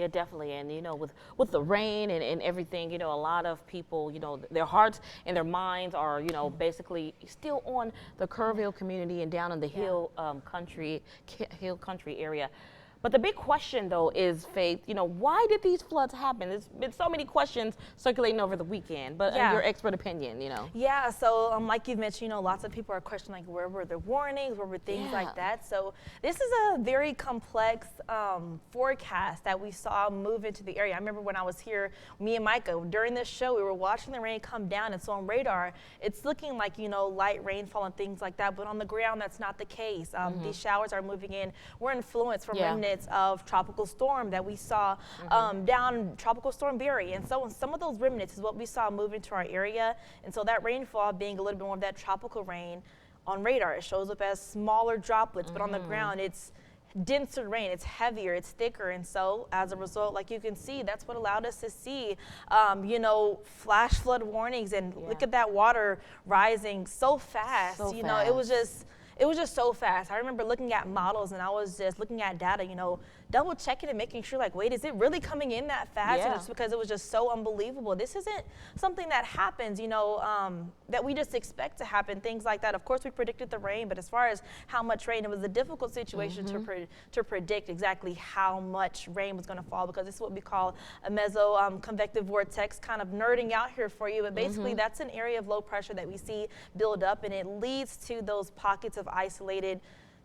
Yeah, definitely. And with the rain and everything, a lot of people, their hearts and their minds are, basically still on the Kerrville community and down in the hill country area. But the big question, though, is, Faith, why did these floods happen? There's been so many questions circulating over the weekend, but in your expert opinion. Yeah, so like you mentioned, lots of people are questioning, like, where were the warnings, where were things like that? So this is a very complex forecast that we saw move into the area. I remember when I was here, me and Micah, during this show, we were watching the rain come down, and so on radar, it's looking like, light rainfall and things like that, but on the ground, that's not the case. These showers are moving in. We're influenced from remnants of tropical storm that we saw down Tropical Storm Barry, and so some of those remnants is what we saw move into our area. And so that rainfall being a little bit more of that tropical rain, on radar it shows up as smaller droplets, but on the ground it's denser rain, it's heavier, it's thicker, and so as a result, like you can see, that's what allowed us to see flash flood warnings, and look at that water rising so fast. It was just so fast. I remember looking at models, and I was just looking at data, double checking and making sure, like, wait, is it really coming in that fast? Yeah. And it's because it was just so unbelievable. This isn't something that happens, that we just expect to happen, things like that. Of course, we predicted the rain, but as far as how much rain, it was a difficult situation to predict exactly how much rain was going to fall, because this is what we call a mesoconvective vortex, kind of nerding out here for you. But basically, that's an area of low pressure that we see build up, and it leads to those pockets of isolated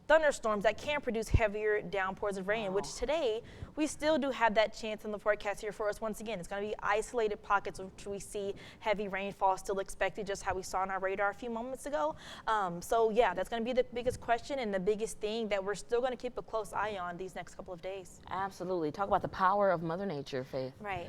thunderstorms that can produce heavier downpours of rain, which today we still do have that chance in the forecast here for us. Once again, it's going to be isolated pockets which we see heavy rainfall still expected, just how we saw on our radar a few moments ago. So yeah, that's going to be the biggest question and the biggest thing that we're still going to keep a close eye on these next couple of days. Absolutely. Talk about the power of Mother Nature, Faith. Right.